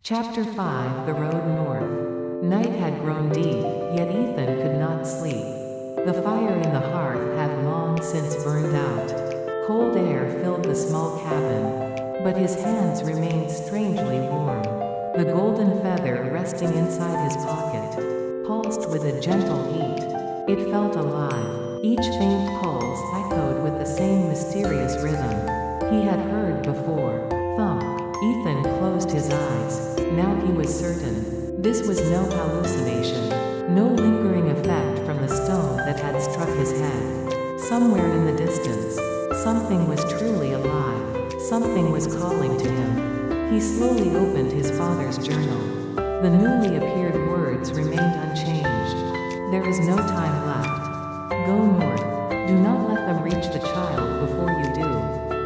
Chapter 5 The Road North. Night had grown deep, yet Ethan could not sleep. The fire in the hearth had long since burned out. Cold air filled the small cabin, but his hands remained strangely warm. The golden feather resting inside his pocket pulsed with a gentle heat. It felt alive. Each faint pulse echoed with the same mysterious rhythm he had heard before. Thump. Ethan closed his eyes. Now he was certain. This was no hallucination, no lingering effect from the stone that had struck his head. Somewhere in the distance, something was truly alive. Something was calling to him. He slowly opened his father's journal. The newly appeared words remained unchanged. There is no time left. Go north. Do not let them reach the child before you do.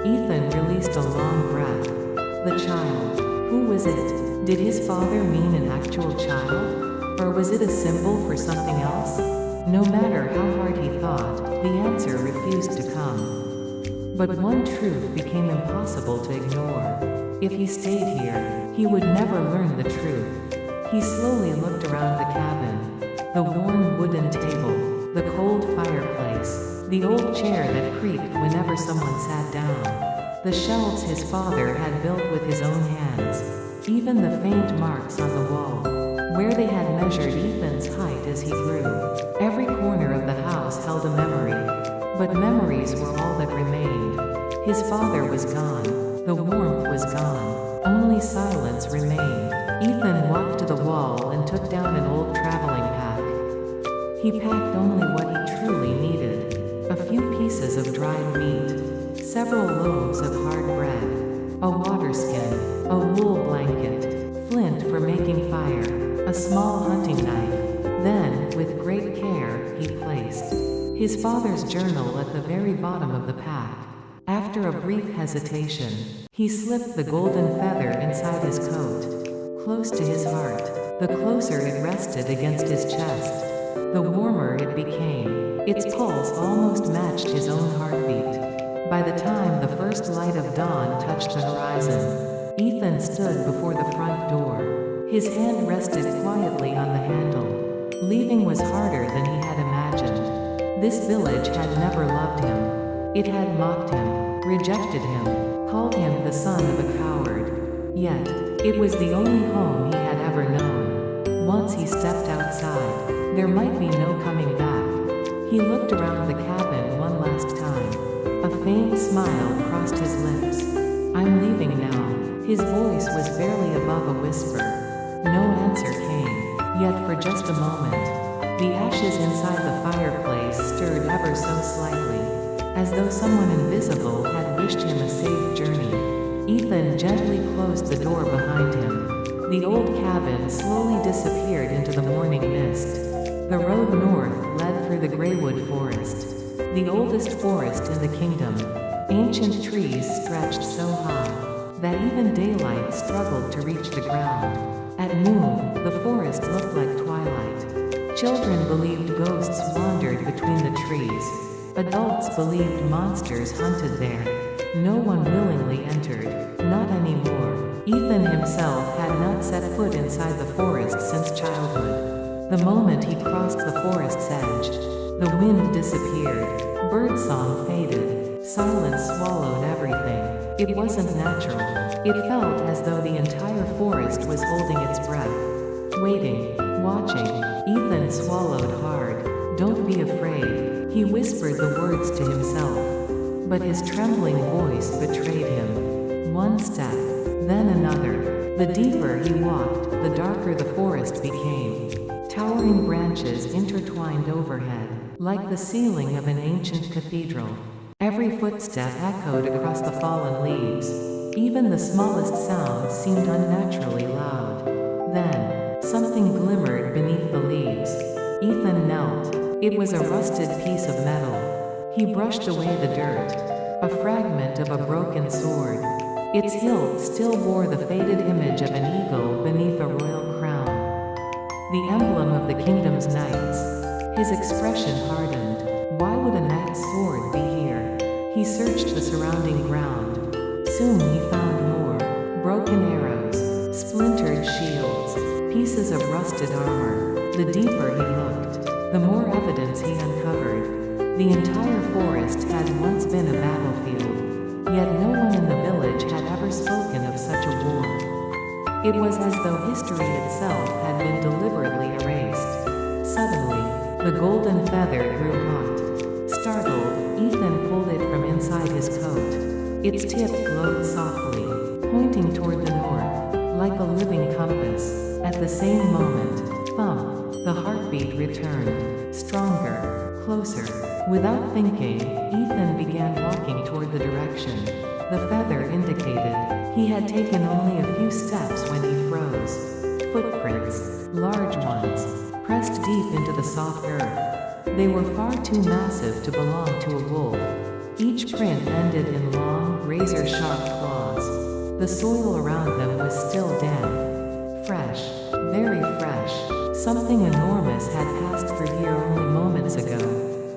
Ethan released a long breath. The child. Who was it? Did his father mean an actual child? Or was it a symbol for something else? No matter how hard he thought, the answer refused to come. But one truth became impossible to ignore. If he stayed here, he would never learn the truth. He slowly looked around the cabin. The worn wooden table, the cold fireplace, the old chair that creaked whenever someone sat down. The shelves his father had built with his own hands. Even the faint marks on the wall, where they had measured Ethan's height as he grew. Every corner of the house held a memory. But memories were all that remained. His father was gone. The warmth was gone. Only silence remained. Ethan walked to the wall and took down an old traveling pack. He packed only what he truly needed. A few pieces of dried meat, several loaves of hard bread, a water skin, a wool blanket, flint for making fire, a small hunting knife. Then, with great care, he placed his father's journal at the very bottom of the pack. After a brief hesitation, he slipped the golden feather inside his coat, close to his heart. The closer it rested against his chest, the warmer it became. Its pulse almost matched his own heartbeat. By the time the first light of dawn touched the horizon, Ethan stood before the front door. His hand rested quietly on the handle. Leaving was harder than he had imagined. This village had never loved him. It had mocked him, rejected him, called him the son of a coward. Yet, it was the only home he had ever known. Once he stepped outside, there might be no coming back. He looked around the cabin one last time. A faint smile crossed his lips. I'm leaving now. His voice was barely above a whisper. No answer came. Yet for just a moment, the ashes inside the fireplace stirred ever so slightly, as though someone invisible had wished him a safe journey. Ethan gently closed the door behind him. The old cabin slowly disappeared into the morning mist. The road north led through the graywood forest, the oldest forest in the kingdom. Ancient trees stretched so high that even daylight struggled to reach the ground. At noon, the forest looked like twilight. Children believed ghosts wandered between the trees. Adults believed monsters hunted there. No one willingly entered, not anymore. Ethan himself had not set foot inside the forest since childhood. The moment he crossed the forest's edge, the wind disappeared, birdsong faded, silence swallowed everything. It wasn't natural. It felt as though the entire forest was holding its breath, waiting, watching. Ethan swallowed hard. Don't be afraid. He whispered the words to himself. But his trembling voice betrayed him. One step, then another. The deeper he walked, the darker the forest became. Towering branches intertwined overhead, like the ceiling of an ancient cathedral. Every footstep echoed across the fallen leaves. Even the smallest sound seemed unnaturally loud. Then, something glimmered beneath the leaves. Ethan knelt. It was a rusted piece of metal. He brushed away the dirt. A fragment of a broken sword. Its hilt still bore the faded image of an eagle beneath a royal crown, the emblem of the kingdom's knights. His expression hardened. Why would a knight's sword be here? He searched the surrounding ground. Soon he found more. Broken arrows, splintered shields, pieces of rusted armor. The deeper he looked, the more evidence he uncovered. The entire forest had once been a battlefield, yet no one in the village had ever spoken of such a war. It was as though history itself had been deliberately erased. Suddenly, the golden feather grew hot. Startled, Ethan pulled it from inside his coat. Its tip glowed softly, pointing toward the north, like a living compass. At the same moment, thump, the heartbeat returned, stronger, closer. Without thinking, Ethan began walking toward the direction the feather indicated. He had taken only a few steps when he froze. Footprints, large ones, pressed deep into the soft earth. They were far too massive to belong to a wolf. Each print ended in long, razor-sharp claws. The soil around them was still damp. Fresh, very fresh. Something enormous had passed through here only moments ago.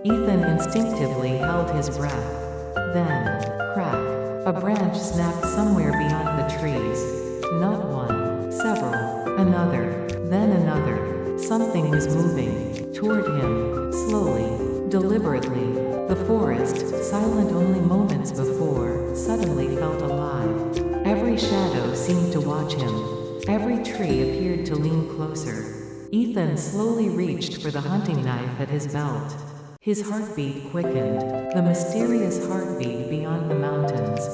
Ethan instinctively held his breath. Then, crack. A branch snapped somewhere beyond the trees. Not one, several, another, then another. Something was moving toward him, slowly, deliberately. The forest, silent only moments before, suddenly felt alive. Every shadow seemed to watch him. Every tree appeared to lean closer. Ethan slowly reached for the hunting knife at his belt. His heartbeat quickened. The mysterious heartbeat beyond the mountains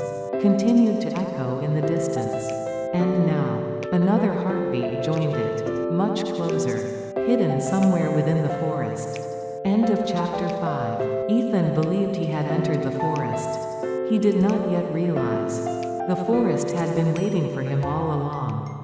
continued to echo in the distance. And now, another heartbeat joined it, much closer, hidden somewhere within the forest. End of chapter 5. Ethan believed he had entered the forest. He did not yet realize the forest had been waiting for him all along.